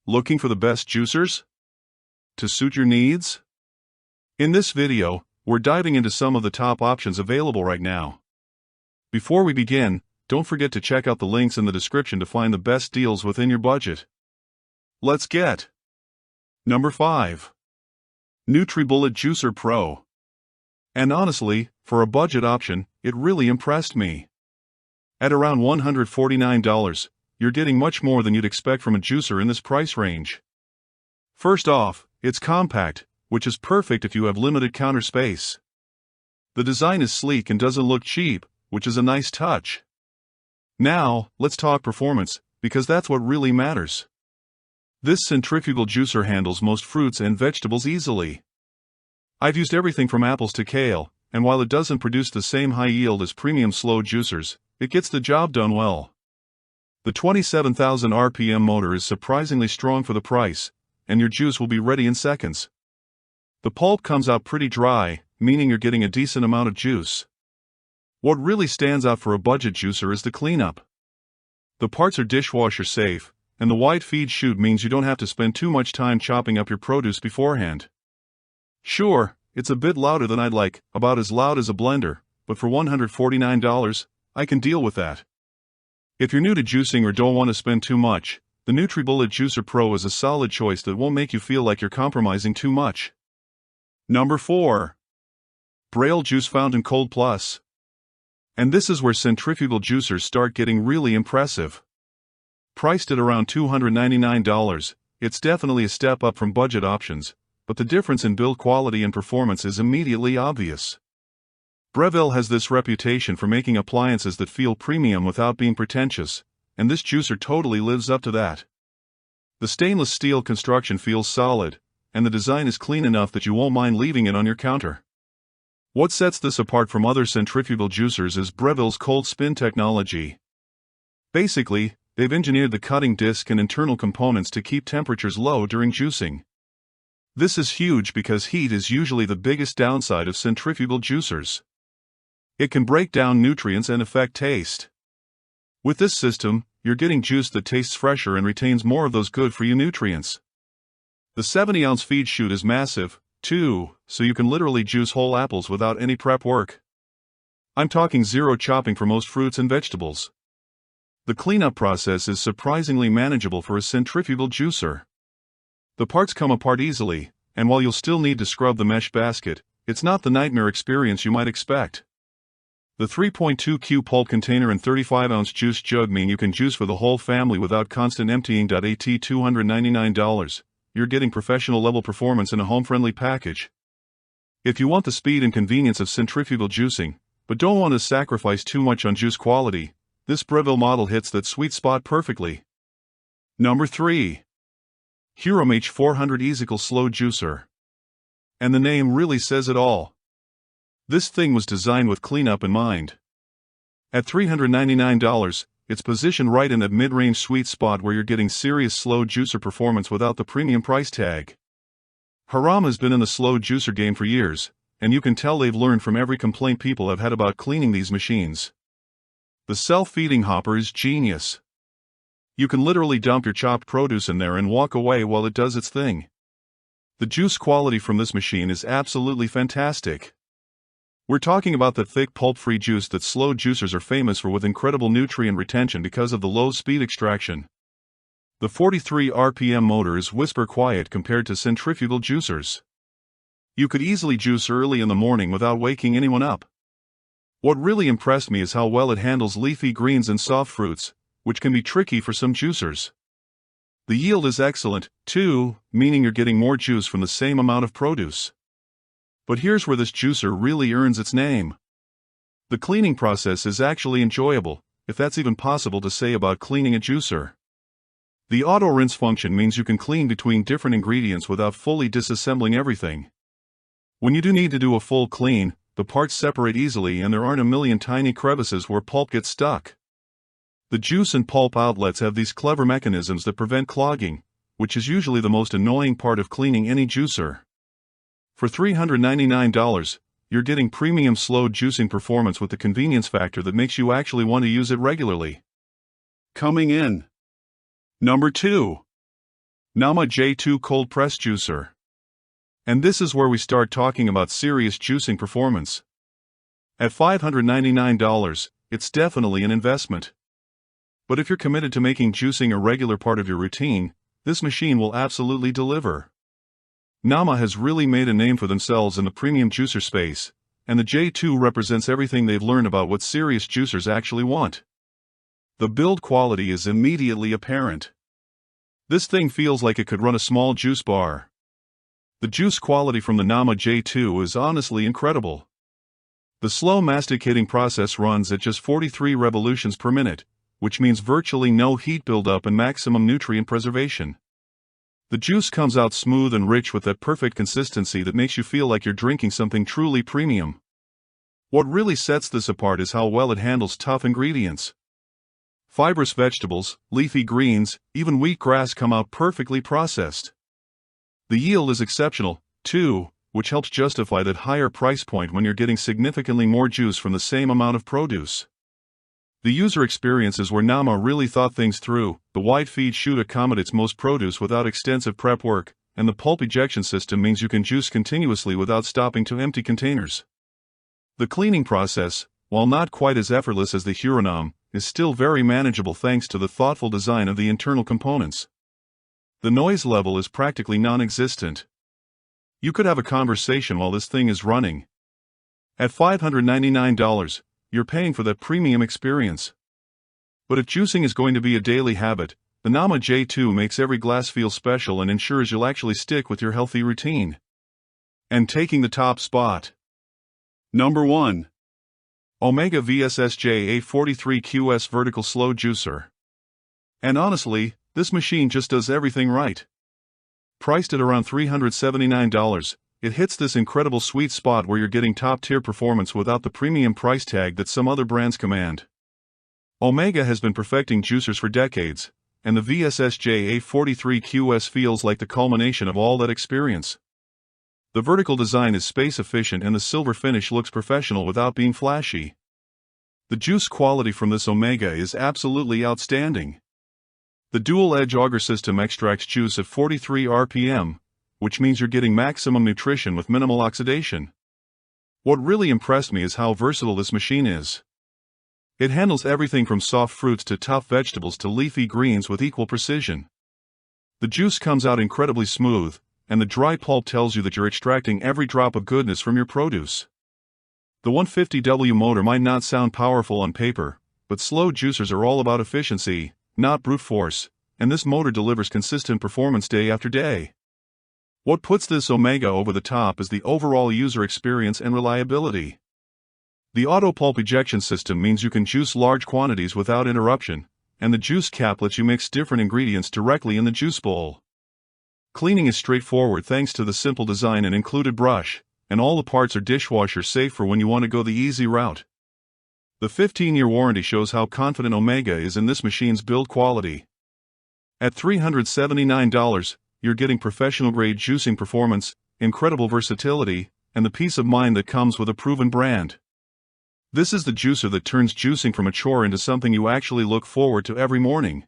Looking for the best juicers to suit your needs? In this video, we're diving into some of the top options available right now. Before we begin, don't forget to check out the links in the description to find the best deals within your budget. Let's get Number 5. NutriBullet Juicer Pro. And honestly, for a budget option, it really impressed me. At around $149, you're getting much more than you'd expect from a juicer in this price range. First off, it's compact, which is perfect if you have limited counter space. The design is sleek and doesn't look cheap, which is a nice touch. Now, let's talk performance, because that's what really matters. This centrifugal juicer handles most fruits and vegetables easily. I've used everything from apples to kale, and while it doesn't produce the same high yield as premium slow juicers, it gets the job done well. The 27,000 RPM motor is surprisingly strong for the price, and your juice will be ready in seconds. The pulp comes out pretty dry, meaning you're getting a decent amount of juice. What really stands out for a budget juicer is the cleanup. The parts are dishwasher safe, and the wide feed chute means you don't have to spend too much time chopping up your produce beforehand. Sure, it's a bit louder than I'd like, about as loud as a blender, but for $149, I can deal with that. If you're new to juicing or don't want to spend too much, the NutriBullet Juicer Pro is a solid choice that won't make you feel like you're compromising too much. Number 4. Braille Juice Fountain Cold Plus. And this is where centrifugal juicers start getting really impressive. Priced at around $299, it's definitely a step up from budget options, but the difference in build quality and performance is immediately obvious. Braille has this reputation for making appliances that feel premium without being pretentious, and this juicer totally lives up to that. The stainless steel construction feels solid, and the design is clean enough that you won't mind leaving it on your counter. What sets this apart from other centrifugal juicers is Braille's cold spin technology. Basically, they've engineered the cutting disc and internal components to keep temperatures low during juicing. This is huge because heat is usually the biggest downside of centrifugal juicers. It can break down nutrients and affect taste. With this system, you're getting juice that tastes fresher and retains more of those good-for-you nutrients. The 70-ounce feed chute is massive, too, so you can literally juice whole apples without any prep work. I'm talking zero chopping for most fruits and vegetables. The cleanup process is surprisingly manageable for a centrifugal juicer. The parts come apart easily, and while you'll still need to scrub the mesh basket, it's not the nightmare experience you might expect. The 3.2Q pulp container and 35-ounce juice jug mean you can juice for the whole family without constant emptying. At $299, you're getting professional-level performance in a home-friendly package. If you want the speed and convenience of centrifugal juicing, but don't want to sacrifice too much on juice quality, this Braille model hits that sweet spot perfectly. Number 3. Huram H400 Easycle Slow Juicer. And the name really says it all. This thing was designed with cleanup in mind. At $399, it's positioned right in that mid-range sweet spot where you're getting serious slow juicer performance without the premium price tag. Huram has been in the slow juicer game for years, and you can tell they've learned from every complaint people have had about cleaning these machines. The self-feeding hopper is genius. You can literally dump your chopped produce in there and walk away while it does its thing. The juice quality from this machine is absolutely fantastic. We're talking about the thick pulp-free juice that slow juicers are famous for with incredible nutrient retention because of the low speed extraction. The 43 RPM motor is whisper quiet compared to centrifugal juicers. You could easily juice early in the morning without waking anyone up. What really impressed me is how well it handles leafy greens and soft fruits, which can be tricky for some juicers. The yield is excellent, too, meaning you're getting more juice from the same amount of produce. But here's where this juicer really earns its name. The cleaning process is actually enjoyable, if that's even possible to say about cleaning a juicer. The auto rinse function means you can clean between different ingredients without fully disassembling everything. When you do need to do a full clean, the parts separate easily and there aren't a million tiny crevices where pulp gets stuck. The juice and pulp outlets have these clever mechanisms that prevent clogging, which is usually the most annoying part of cleaning any juicer. For $399, you're getting premium slow juicing performance with the convenience factor that makes you actually want to use it regularly. Coming in. Number 2. Nama J2 Cold Press Juicer. And this is where we start talking about serious juicing performance. At $599, it's definitely an investment. But if you're committed to making juicing a regular part of your routine, this machine will absolutely deliver. Nama has really made a name for themselves in the premium juicer space, and the J2 represents everything they've learned about what serious juicers actually want. The build quality is immediately apparent. This thing feels like it could run a small juice bar. The juice quality from the Nama J2 is honestly incredible. The slow masticating process runs at just 43 revolutions per minute, which means virtually no heat buildup and maximum nutrient preservation. The juice comes out smooth and rich with that perfect consistency that makes you feel like you're drinking something truly premium. What really sets this apart is how well it handles tough ingredients. Fibrous vegetables, leafy greens, even wheatgrass come out perfectly processed. The yield is exceptional, too, which helps justify that higher price point when you're getting significantly more juice from the same amount of produce. The user experience is where Nama really thought things through. The wide feed chute accommodates most produce without extensive prep work, and the pulp ejection system means you can juice continuously without stopping to empty containers. The cleaning process, while not quite as effortless as the Huram, is still very manageable thanks to the thoughtful design of the internal components. The noise level is practically non-existent. You could have a conversation while this thing is running. At $599, you're paying for that premium experience. But if juicing is going to be a daily habit, the Nama J2 makes every glass feel special and ensures you'll actually stick with your healthy routine. And taking the top spot. Number 1. Omega Vssj A43QS Vertical Slow Juicer. And honestly, this machine just does everything right. Priced at around $379, it hits this incredible sweet spot where you're getting top-tier performance without the premium price tag that some other brands command. Omega has been perfecting juicers for decades, and the Vssj A43QS feels like the culmination of all that experience. The vertical design is space-efficient and the silver finish looks professional without being flashy. The juice quality from this Omega is absolutely outstanding. The dual-edge auger system extracts juice at 43 RPM, which means you're getting maximum nutrition with minimal oxidation. What really impressed me is how versatile this machine is. It handles everything from soft fruits to tough vegetables to leafy greens with equal precision. The juice comes out incredibly smooth, and the dry pulp tells you that you're extracting every drop of goodness from your produce. The 150W motor might not sound powerful on paper, but slow juicers are all about efficiency, not brute force, and this motor delivers consistent performance day after day. What puts this Omega over the top is the overall user experience and reliability. The auto pulp ejection system means you can juice large quantities without interruption, and the juice cap lets you mix different ingredients directly in the juice bowl. Cleaning is straightforward thanks to the simple design and included brush, and all the parts are dishwasher safe for when you want to go the easy route. The 15-year warranty shows how confident Omega is in this machine's build quality. At $379, you're getting professional-grade juicing performance, incredible versatility, and the peace of mind that comes with a proven brand. This is the juicer that turns juicing from a chore into something you actually look forward to every morning.